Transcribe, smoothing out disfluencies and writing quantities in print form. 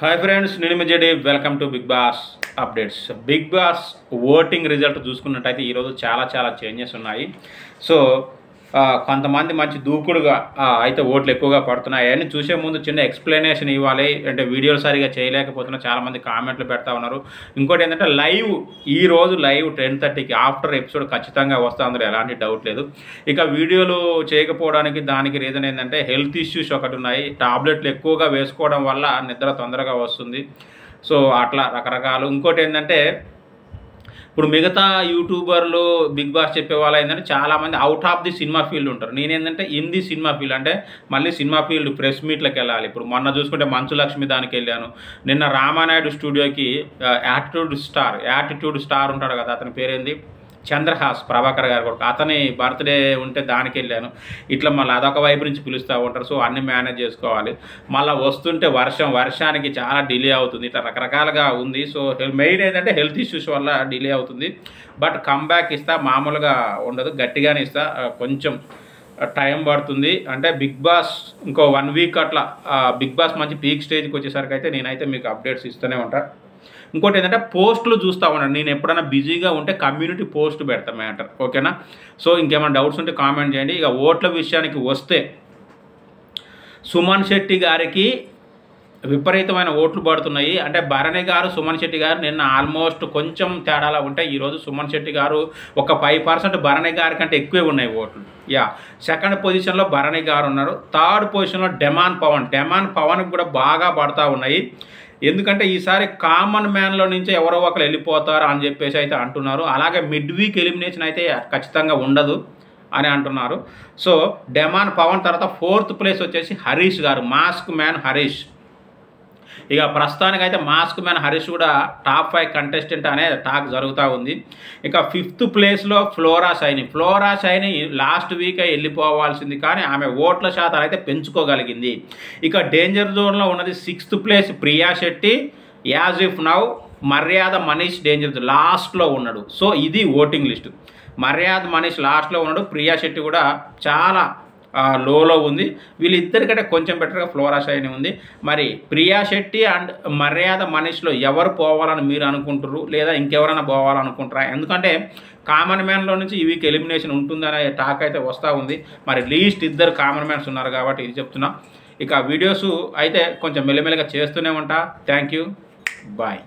Hi friends, నేను మీ JD. Welcome to Bigg Boss updates. Bigg Boss voting result చూసుకున్నట్టయితే ఈరోజు చాలా చేంజెస్ ఉన్నాయి. సో కొంతమంది మంచి దూకుడుగా అయితే ఓట్లు ఎక్కువగా పడుతున్నాయి అని చూసే ముందు చిన్న ఎక్స్ప్లెనేషన్ ఇవ్వాలి. అంటే వీడియోలు సరిగా చేయలేకపోతున్నా చాలామంది కామెంట్లు పెడతా ఉన్నారు. ఇంకోటి ఏంటంటే ఈరోజు లైవ్ 10:30కి ఆఫ్టర్ ఎపిసోడ్ ఖచ్చితంగా వస్తా, అందులో ఎలాంటి డౌట్ లేదు. ఇక వీడియోలు చేయకపోవడానికి దానికి రీజన్ ఏంటంటే హెల్త్ ఇష్యూస్ ఒకటి ఉన్నాయి. టాబ్లెట్లు ఎక్కువగా వేసుకోవడం వల్ల నిద్ర తొందరగా వస్తుంది. సో అట్లా రకరకాలు. ఇంకోటి ఏంటంటే ఇప్పుడు మిగతా యూట్యూబర్లు బిగ్ బాస్ చెప్పే వాళ్ళు ఏంటంటే చాలామంది out of the cinema field ఉంటారు. నేనేంటంటే ఇన్ ది సినిమా ఫీల్డ్, అంటే మళ్ళీ సినిమా ఫీల్డ్ ప్రెస్ మీట్లకు వెళ్ళాలి. ఇప్పుడు మొన్న చూసుకుంటే మంచు లక్ష్మి దానికి వెళ్ళాను. నిన్న రామానాయుడు స్టూడియోకి యాటిట్యూడ్ స్టార్ ఉంటాడు కదా, అతని పేరేంది, చంద్రహాస్, ప్రభాకర్ గారు కూడా, అతని బర్త్డే ఉంటే దానికి వెళ్ళాను. ఇట్లా మళ్ళీ అదొక వైపు నుంచి పిలుస్తూ ఉంటారు. సో అన్నీ మేనేజ్ చేసుకోవాలి. మళ్ళీ వస్తుంటే వర్షానికి చాలా డిలే అవుతుంది. ఇట్లా రకరకాలుగా ఉంది. సో మెయిన్ ఏంటంటే హెల్త్ ఇష్యూస్ వల్ల డిలే అవుతుంది. బట్ కమ్బ్యాక్ ఇస్తా, మామూలుగా ఉండదు, గట్టిగానే ఇస్తా. కొంచెం టైం పడుతుంది. అంటే బిగ్ బాస్ ఇంకో 1 వీక్ అట్లా బిగ్ బాస్ మంచి పీక్ స్టేజ్కి వచ్చేసరికి అయితే నేనైతే మీకు అప్డేట్స్ ఇస్తూనే ఉంటాను. ఇంకోటి ఏంటంటే పోస్టులు చూస్తూ ఉన్నాను. నేను ఎప్పుడైనా బిజీగా ఉంటే కమ్యూనిటీ పోస్ట్ పెడతాను మ్యాటర్, ఓకేనా? సో ఇంకేమైనా డౌట్స్ ఉంటే కామెంట్ చేయండి. ఇక ఓట్ల విషయానికి వస్తే సుమన్ శెట్టి గారికి విపరీతమైన ఓట్లు పడుతున్నాయి. అంటే భరణి గారు, సుమన్ శెట్టి గారు నిన్న ఆల్మోస్ట్ కొంచెం తేడాలా ఉంటాయి. ఈరోజు సుమన్ శెట్టి గారు ఒక 5% భరణి గారి కంటే ఎక్కువే ఉన్నాయి ఓట్లు. సెకండ్ పొజిషన్లో భరణి గారు ఉన్నారు. థర్డ్ పొజిషన్లో డెమాన్ పవన్కి కూడా బాగా పడుతూ ఉన్నాయి. ఎందుకంటే ఈసారి కామన్ మ్యాన్లో నుంచి ఎవరో ఒకరు వెళ్ళిపోతారు అని చెప్పేసి అయితే అంటున్నారు. అలాగే మిడ్ వీక్ ఎలిమినేషన్ అయితే ఖచ్చితంగా ఉండదు అని అంటున్నారు. సో డెమాన్ పవన్ తర్వాత 4th ప్లేస్ వచ్చేసి హరీష్ గారు, మాస్క్ మ్యాన్ హరీష్. ఇక ప్రస్తుతానికైతే మాస్క్ మ్యాన్ హరీష్ కూడా టాప్ 5 కంటెస్టెంట్ అనే టాక్ జరుగుతూ ఉంది. ఇక 5th ప్లేస్లో ఫ్లోరా షైని లాస్ట్ వీక్ వెళ్ళిపోవాల్సింది, కానీ ఆమె ఓట్ల శాతం అయితే పెంచుకోగలిగింది. ఇక డేంజర్ జోన్లో ఉన్నది 6th place Priya Shetty. As if now మర్యాద మనీష్ డేంజర్ జోన్ లాస్ట్లో ఉన్నాడు. సో ఇది ఓటింగ్ లిస్ట్. మర్యాద మనీష్ లాస్ట్లో ఉన్నాడు. ప్రియా శెట్టి కూడా చాలా లోలో ఉంది. వీళ్ళిద్దరికంటే కొంచెం బెటర్గా ఫ్లోరా షైని ఉంది. మరి ప్రియా శెట్టి అండ్ మర్యాద మనీష్లో ఎవరు పోవాలని మీరు అనుకుంటారు, లేదా ఇంకెవరైనా పోవాలనుకుంటారా? ఎందుకంటే కామన్ మ్యాన్లో నుంచి ఈ వీక్ ఎలిమినేషన్ ఉంటుందనే టాక్ అయితే వస్తూ ఉంది. మరి లీస్ట్ 2 కామన్ మ్యాన్స్ ఉన్నారు కాబట్టి ఇది చెప్తున్నా. ఇక వీడియోస్ అయితే కొంచెం మెల్లమెల్లగా చేస్తూనే ఉంటా. Thank you, bye.